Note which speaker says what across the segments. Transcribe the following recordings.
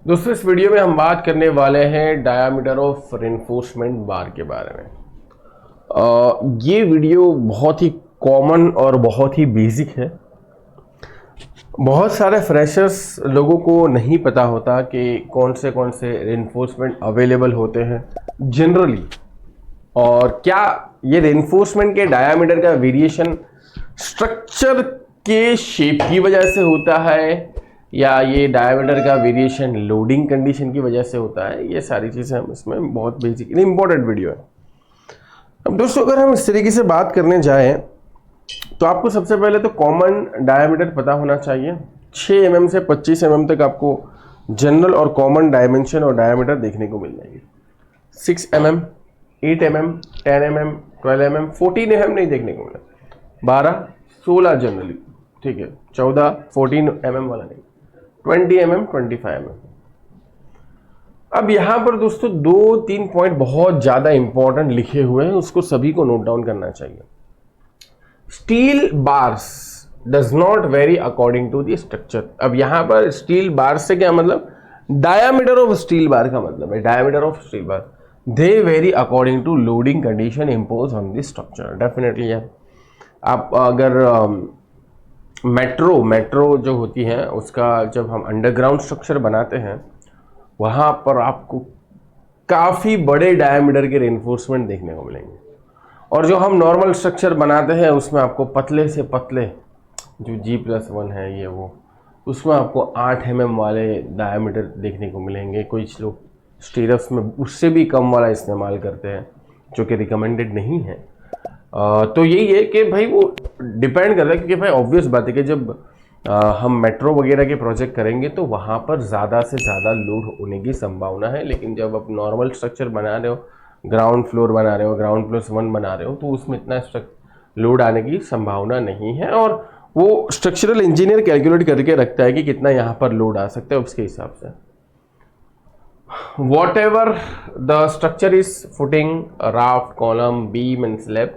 Speaker 1: दोस्तों इस वीडियो में हम बात करने वाले हैं डायामीटर ऑफ रेनफोर्समेंट बार के बारे में। ये वीडियो बहुत ही कॉमन और बहुत ही बेसिक है। बहुत सारे फ्रेशर्स लोगों को नहीं पता होता कि कौन से रेनफोर्समेंट अवेलेबल होते हैं जनरली, और क्या ये रेनफोर्समेंट के डायामीटर का वेरिएशन स्ट्रक्चर के शेप की वजह से होता है या ये डायामीटर का वेरिएशन लोडिंग कंडीशन की वजह से होता है। ये सारी चीज़ें हम इसमें बहुत बेसिकली इंपॉर्टेंट वीडियो है। अब दोस्तों अगर हम इस तरीके से बात करने जाएं तो आपको सबसे पहले तो कॉमन डायामीटर पता होना चाहिए। 6 mm से 25 mm तक आपको जनरल और कॉमन डायमेंशन और डायामीटर देखने को मिल जाएगी। 6 mm, 8 mm, 10 mm, 12 mm, 14 mm नहीं देखने को मिला। 12, 16 जनरली, ठीक है। 14, 14 mm वाला नहीं। 20 mm, 25 mm। अब यहां पर दोस्तों 2-3 पॉइंट बहुत ज्यादा इंपॉर्टेंट लिखे हुए हैं, उसको सभी को नोट डाउन करना चाहिए। Steel bars does not vary according to the structure. अब यहां पर स्टील बार से क्या मतलब, डायामीटर ऑफ स्टील बार का मतलब है diameter of steel bar. They vary according to loading condition impose on the structure. Definitely है। आप अगर मेट्रो जो होती है उसका जब हम अंडरग्राउंड स्ट्रक्चर बनाते हैं वहाँ पर आपको काफ़ी बड़े डायमीटर के रेनफोर्समेंट देखने को मिलेंगे, और जो हम नॉर्मल स्ट्रक्चर बनाते हैं उसमें आपको पतले से पतले जो G+1 है ये वो, उसमें आपको 8 mm वाले डायमीटर देखने को मिलेंगे। कुछ लोग स्टीरप्स में उससे भी कम वाला इस्तेमाल करते हैं जो कि रिकमेंडेड नहीं है। तो यही है कि भाई वो डिपेंड करता है, क्योंकि भाई ऑब्वियस बात है कि जब हम मेट्रो वगैरह के प्रोजेक्ट करेंगे तो वहाँ पर ज़्यादा से ज़्यादा लोड होने की संभावना है। लेकिन जब आप नॉर्मल स्ट्रक्चर बना रहे हो, ग्राउंड फ्लोर बना रहे हो, ग्राउंड+1 बना रहे हो, तो उसमें इतना लोड आने की संभावना नहीं है। और वो स्ट्रक्चरल इंजीनियर कैलकुलेट करके रखता है कि कितना यहाँ पर लोड आ सकता है, उसके हिसाब से। Whatever the structure is, footing, raft, column, beam and slab,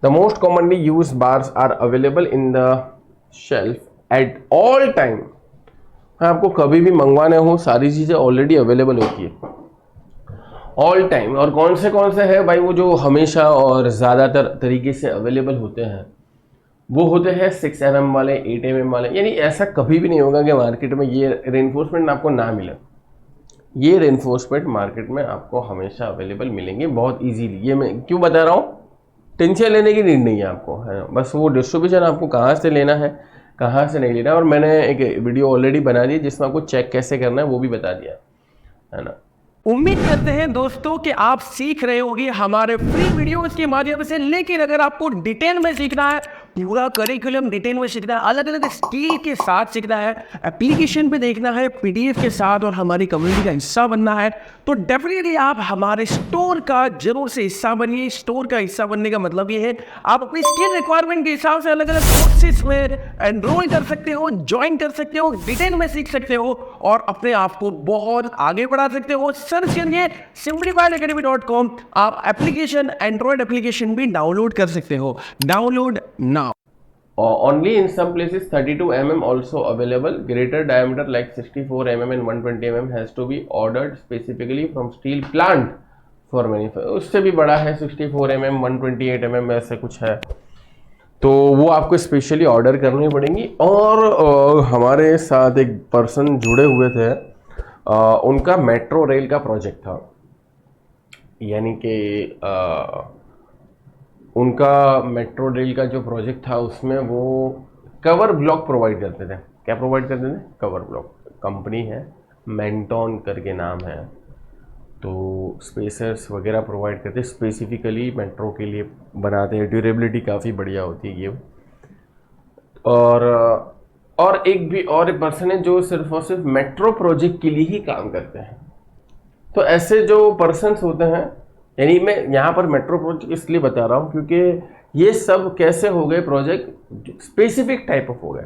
Speaker 1: the most commonly used bars are available in the shelf at all time। आपको कभी भी मंगवाने हो सारी चीज़ें ऑलरेडी अवेलेबल होती है ऑल टाइम। और कौन से है भाई, वो जो हमेशा और ज़्यादातर तरीके से अवेलेबल होते हैं वो होते हैं 6 mm वाले, 8 mm वाले। यानी ऐसा कभी भी नहीं होगा कि मार्केट में ये रेनफोर्समेंट आपको ना मिले। ये रेनफोर्समेंट मार्केट में आपको हमेशा अवेलेबल मिलेंगे बहुत इजीली। ये मैं क्यों बता रहा हूँ, टेंशन लेने की नीड नहीं है आपको, है ना। बस वो डिस्ट्रीब्यूशन आपको कहाँ से लेना है, कहाँ से नहीं लेना है। और मैंने एक वीडियो ऑलरेडी बना दी जिसमें आपको चेक कैसे करना है वो भी बता दिया, है ना।
Speaker 2: उम्मीद करते हैं दोस्तों कि आप सीख रहे होंगे हमारे फ्री वीडियोस के माध्यम से। लेकिन अगर आपको डिटेल में सीखना है, पूरा करिकुलम डिटेल में सीखना है, अलग अलग स्किल के साथ सीखना है, एप्लीकेशन पे देखना है पीडीएफ के साथ, और हमारी कम्युनिटी का हिस्सा बनना है, तो डेफिनेटली आप हमारे स्टोर का जरूर से हिस्सा बनिए। स्टोर का हिस्सा बनने का मतलब ये है आप अपनी स्किल रिक्वायरमेंट के हिसाब से अलग अलग कोर्सेज में एनरोल कर सकते हो, ज्वाइन कर सकते हो, डिटेल में सीख सकते हो और अपने आप को बहुत आगे बढ़ा सकते हो। सर्च करिए simplifiedacademy.com। आप एप्लीकेशन, एंड्रॉइड एप्लीकेशन भी डाउनलोड कर सकते हो। Download now.
Speaker 1: Only in some places 32 mm also available. Greater diameter like 64 mm and 120 mm has to be ordered specifically from steel plant for manufacture। उससे भी बड़ा है 64 mm, 128 mm ऐसे कुछ है, तो वो आपको स्पेशली ऑर्डर करनी पड़ेंगी। और हमारे साथ एक पर्सन जुड़े हुए थे, उनका मेट्रो रेल का प्रोजेक्ट था, यानी कि उनका मेट्रो रेल का जो प्रोजेक्ट था उसमें वो कवर ब्लॉक प्रोवाइड करते थे। क्या प्रोवाइड करते थे? Cover block. कंपनी है मेंटोन करके नाम है, तो स्पेसर्स वगैरह प्रोवाइड करते, स्पेसिफिकली मेट्रो के लिए बनाते हैं। ड्यूरेबिलिटी काफ़ी बढ़िया होती है ये। और एक पर्सन है जो सिर्फ और सिर्फ मेट्रो प्रोजेक्ट के लिए ही काम करते हैं। तो ऐसे जो पर्सन्स होते हैं, यानी मैं यहाँ पर मेट्रो प्रोजेक्ट इसलिए बता रहा हूँ क्योंकि ये सब कैसे हो गए प्रोजेक्ट, स्पेसिफिक टाइप ऑफ हो गए।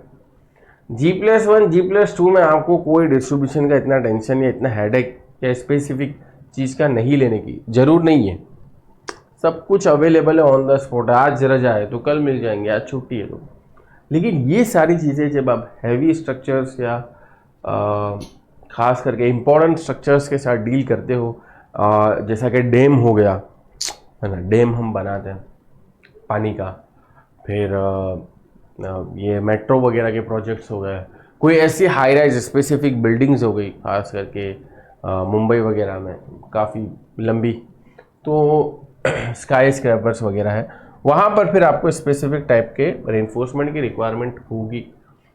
Speaker 1: G+1, G+2 में आपको कोई डिस्ट्रीब्यूशन का इतना टेंशन या इतना हेडेक या स्पेसिफिक चीज़ का नहीं लेने की जरूर नहीं है। सब कुछ अवेलेबल है ऑन द स्पॉट। आज जरा जाए तो कल मिल जाएंगे, आज छुट्टी है तो। लेकिन ये सारी चीज़ें जब आप हैवी स्ट्रक्चर्स या खास करके इम्पोर्टेंट स्ट्रक्चर्स के साथ डील करते हो, जैसा कि डैम हो गया है ना, डैम हम बनाते हैं पानी का, फिर ये मेट्रो वगैरह के प्रोजेक्ट्स हो गए, कोई ऐसी हाई राइज स्पेसिफिक बिल्डिंग्स हो गई खास करके मुंबई वगैरह में काफ़ी लंबी, तो स्काई स्क्रैपर्स वगैरह है, वहाँ पर फिर आपको स्पेसिफिक टाइप के रेनफोर्समेंट की रिक्वायरमेंट होगी।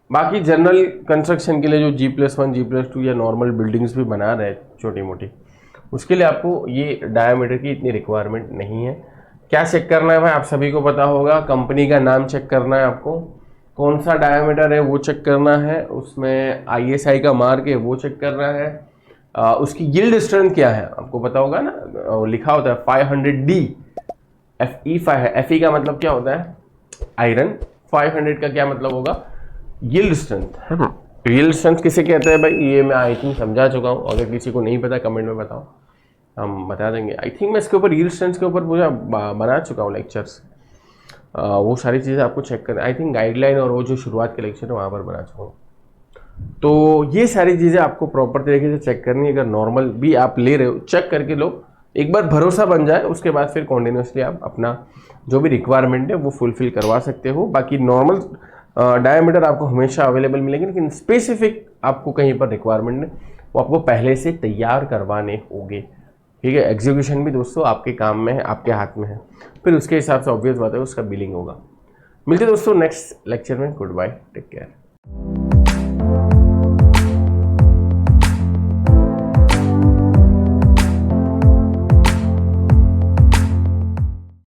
Speaker 1: बाकी जनरल कंस्ट्रक्शन के लिए जो G+1 G+2 या नॉर्मल बिल्डिंग्स भी बना रहे हैं छोटी मोटी, उसके लिए आपको ये डायमीटर की इतनी रिक्वायरमेंट नहीं है। क्या चेक करना है भाई, आप सभी को पता होगा, कंपनी का नाम चेक करना है आपको, कौन सा डायमीटर है वो चेक करना है, उसमें ISI का मार्क है वो चेक करना है, उसकी यील्ड स्ट्रेंथ क्या है आपको पता होगा ना, लिखा होता है 500D, Fe5 है, Fe का मतलब क्या होता है आयरन, 500 का क्या मतलब होगा यील्ड स्ट्रेंथ, है ना। यील्ड स्ट्रेंथ किसे कहते हैं भाई, ये मैं आई थिंक समझा चुका हूँ, अगर किसी को नहीं पता कमेंट में बताओ, हम बता देंगे। आई थिंक मैं इसके ऊपर यील्ड स्ट्रेंथ के ऊपर पूरा बना चुका हूँ लेक्चर्स, वो सारी चीज़ें आपको चेक करना, आई थिंक गाइडलाइन और वो जो शुरुआत के लेक्चर है वहाँ पर बना चुका हूँ। तो ये सारी चीज़ें आपको प्रॉपर तरीके से चेक करनी है, अगर नॉर्मल भी आप ले रहे हो चेक करके लो, एक बार भरोसा बन जाए उसके बाद फिर कॉन्टिन्यूसली आप अपना जो भी रिक्वायरमेंट है वो फुलफिल करवा सकते हो। बाकी नॉर्मल डायमीटर आपको हमेशा अवेलेबल मिलेंगे, लेकिन स्पेसिफिक आपको कहीं पर रिक्वायरमेंट है वो आपको पहले से तैयार करवाने होंगे, ठीक है। एग्जीक्यूशन भी दोस्तों आपके काम में है, आपके हाथ में है, फिर उसके हिसाब से ऑब्वियस बात है उसका बिलिंग होगा। मिलते दोस्तों नेक्स्ट लेक्चर में, गुड बाय, टेक केयर।